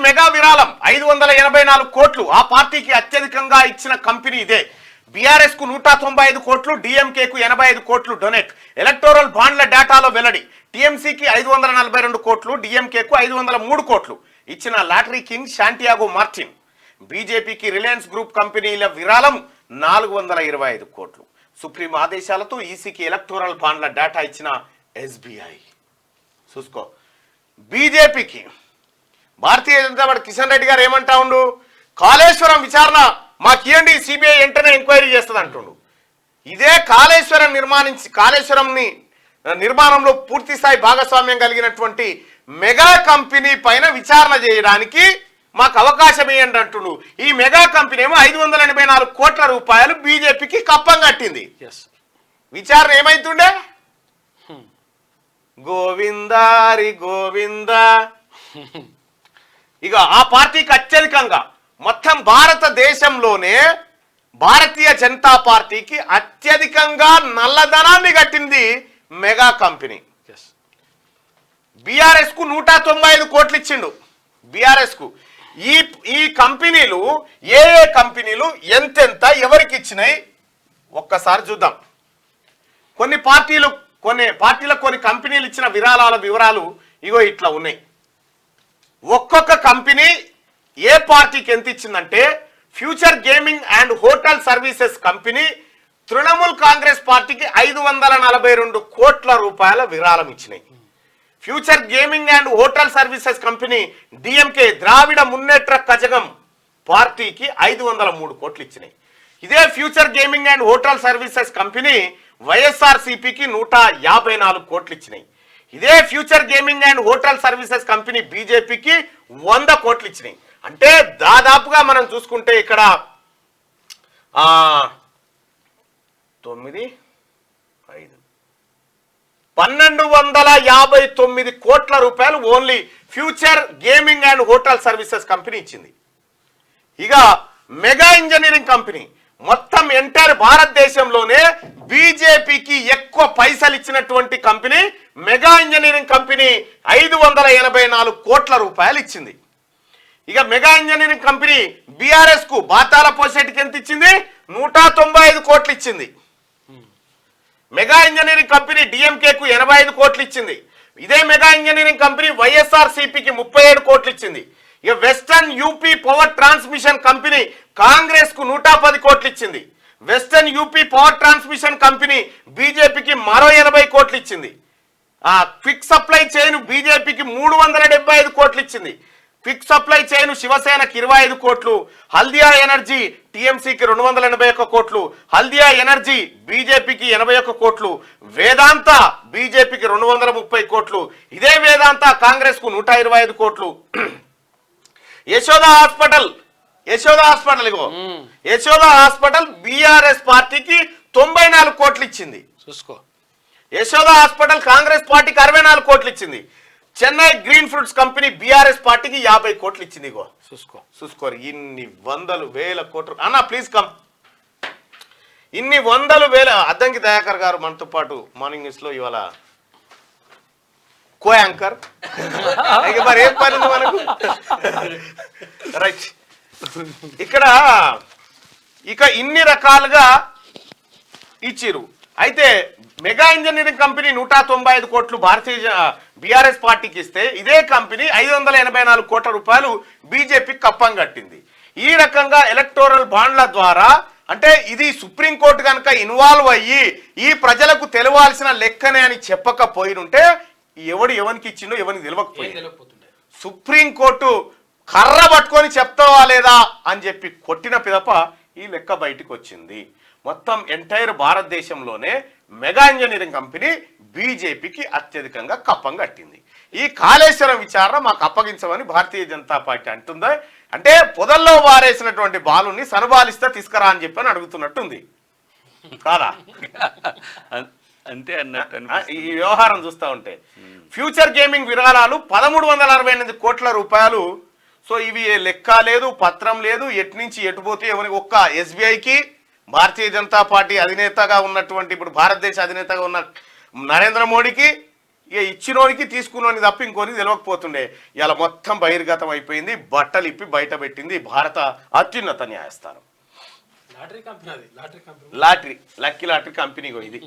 Mega విరాళం 584 కోట్లు. ఆ పార్టీకి అత్యధికంగా ఇచ్చిన కంపెనీ ఇదే. బీఆర్ఎస్ కు 195 కోట్లు, డిఎంకేకు 85 కోట్లు డొనేట్. ఎలక్టోరల్ బాండ్ల డేటాలో వెల్లడి. టీఎంసీకి 542 కోట్లు, డిఎంకేకు 503 కోట్లు ఇచ్చిన లాటరీ కింగ్ శాంటియాగో మార్టిన్. బీజేపీకి రిలయన్స్ గ్రూప్ కంపెనీల విరాళం 425 కోట్లు. సుప్రీం ఆదేశాలతో ఈసీకి ఎలక్టోరల్ బాండ్ల డేటా ఇచ్చిన ఎస్బీఐ. చూసుకో, బీజేపీకి భారతీయ జనతా పార్టీ కిషన్ రెడ్డి గారు ఏమంటా ఉండు, కాళేశ్వరం విచారణ మాకియండి, సిబిఐ వెంటనే ఎంక్వైరీ చేస్తుంది అంటుండు. ఇదే కాళేశ్వరంని నిర్మాణంలో పూర్తి స్థాయి భాగస్వామ్యం కలిగినటువంటి మెగా కంపెనీ పైన విచారణ చేయడానికి మాకు అవకాశం ఇవ్వండి అంటుండు. ఈ మెగా కంపెనీ ఏమో 584 కోట్ల రూపాయలు బీజేపీకి కప్పం కట్టింది. విచారణ ఏమైతుండే? గోవిందారి గోవింద. ఇక ఆ పార్టీకి అత్యధికంగా మొత్తం భారతదేశంలోనే భారతీయ జనతా పార్టీకి అత్యధికంగా నల్లధనాన్ని కట్టింది మెగా కంపెనీ. బీఆర్ఎస్ కు 195 కోట్లు ఇచ్చిండు. బీఆర్ఎస్ కు ఈ కంపెనీలు ఏ కంపెనీలు ఎంతెంత ఎవరికి ఇచ్చినాయి ఒక్కసారి చూద్దాం. కొన్ని కంపెనీలు ఇచ్చిన విరాళాల వివరాలు ఇగో ఇట్లా ఉన్నాయి. ఒక్కొక్క కంపెనీ ఏ పార్టీకి ఎంత ఇచ్చిందంటే, future gaming and hotel services company Trinamool Congress పార్టీకి 542 కోట్ల రూపాయల విరాళం ఇచ్చినాయి. Future gaming and hotel services company DMK Dravida Munnetra Kazhagam పార్టీకి 503 కోట్లు ఇచ్చినాయి. ఇదే future gaming and hotel services company వైఎస్ఆర్సీపీకి 154 కోట్లు ఇచ్చినాయి. ఇదే future gaming and hotel services company బీజేపీకి 100 కోట్లు ఇచ్చినాయి. అంటే దాదాపుగా మనం చూసుకుంటే ఇక్కడ 1259 కోట్ల రూపాయలు only future gaming and hotel services company ఇచ్చింది. ఇక మెగా ఇంజనీరింగ్ కంపెనీ మొత్తం ఎంటైర్ భారతదేశంలోనే బీజేపీకి ఎక్కువ పైసలు ఇచ్చినటువంటి కంపెనీ మెగా ఇంజనీరింగ్ కంపెనీ 584 కోట్ల రూపాయలు ఇచ్చింది. ఇక మెగా ఇంజనీరింగ్ కంపెనీ బీఆర్ఎస్ కు బాతాల పోసేటికి ఎంత ఇచ్చింది? 195 కోట్లు ఇచ్చింది. మెగా ఇంజనీరింగ్ కంపెనీ డిఎంకేకు 85 కోట్లు ఇచ్చింది. ఇదే మెగా ఇంజనీరింగ్ కంపెనీ వైఎస్ఆర్సీపీకి 37 కోట్లు ఇచ్చింది. ఇక western UP power transmission company Congress కు 110 కోట్లు ఇచ్చింది. Western UP power transmission company బీజేపీకి మరో 80 కోట్లు ఇచ్చింది. క్విక్ సప్లై చైన్ బీజేపీకి 375 కోట్లు ఇచ్చింది. క్విక్ సప్లై చైన్ శివసేనకి 25 కోట్లు. హల్దియా ఎనర్జీ టీఎంసీకి 281 కోట్లు. హల్దియా ఎనర్జీ బీజేపీకి 81 కోట్లు. వేదాంత బీజేపీకి 230 కోట్లు. ఇదే వేదాంత కాంగ్రెస్ కు 125 కోట్లు. యశోద హాస్పిటల్ బీఆర్ఎస్ పార్టీకి 94 కోట్లు ఇచ్చింది. చూసుకో, యశోద హాస్పిటల్ కాంగ్రెస్ పార్టీకి 64 కోట్లు ఇచ్చింది. Chennai green fruits company BRS పార్టీకి 50 కోట్లు ఇచ్చింది. ఇగో చూసుకోరు, ఇన్ని వందలు వేల కోట్లు. అన్న ప్లీజ్ కమ్. ఇన్ని వందలు వేల. అద్దంకి దయాకర్ గారు మనతో పాటు మార్నింగ్ న్యూస్ లో ఇవాళ కో యాంకర్. మరి ఏం పని ఉంది మనకు? రైట్. ఇక్కడ ఇక ఇన్ని రకాలుగా ఇచ్చిరు. అయితే మెగా ఇంజనీరింగ్ కంపెనీ 195 కోట్లు బీఆర్ఎస్ పార్టీకి ఇస్తే, ఇదే కంపెనీ 584 కోట్ల రూపాయలు బీజేపీకి కప్పం కట్టింది. ఈ రకంగా ఎలక్టోరల్ బాండ్ల ద్వారా, అంటే ఇది సుప్రీంకోర్టు కనుక ఇన్వాల్వ్ అయ్యి ఈ ప్రజలకు తెలవాల్సిన లెక్కనే అని చెప్పకపోయినుంటే ఎవరికి ఇచ్చిండో ఎవరికి తెలియకపోయింది. సుప్రీంకోర్టు కర్ర పట్టుకొని చెప్తావా లేదా అని చెప్పి కొట్టిన పిదప ఈ లెక్క బయటికి వచ్చింది. మొత్తం ఎంటైర్ భారతదేశంలోనే మెగా ఇంజనీరింగ్ కంపెనీ బీజేపీకి అత్యధికంగా కప్పం కట్టింది. ఈ కాళేశ్వరం విచారణ మాకు అప్పగించమని భారతీయ జనతా పార్టీ అంటుందా? అంటే పొదల్లో వారేసినటువంటి బాలుని సనబాలిస్తే తీసుకురా అని చెప్పని అడుగుతున్నట్టుంది కాదా? అంతే అన్నట్టు ఈ వ్యవహారం చూస్తూ ఉంటే. ఫ్యూచర్ గేమింగ్ విరాళాలు 1368 కోట్ల రూపాయలు. సో ఇవి లెక్క లేదు, పత్రం లేదు, ఎటు నుంచి ఎటు పోతే ఎవరికి. ఒక్క ఎస్బీఐకి, భారతీయ జనతా పార్టీ అధినేతగా ఉన్నటువంటి, ఇప్పుడు భారతదేశ అధినేతగా ఉన్న నరేంద్ర మోడీకి ఇక ఇచ్చినోనికి తీసుకున్నోనికి తప్ప ఇంకోనికి తెలియకపోతుండే. ఇలా మొత్తం బహిర్గతం అయిపోయింది. బట్టలు ఇప్పి బయట పెట్టింది భారత అత్యున్నత న్యాయస్థానం. Lottery company, lottery lucky lottery company ఇది.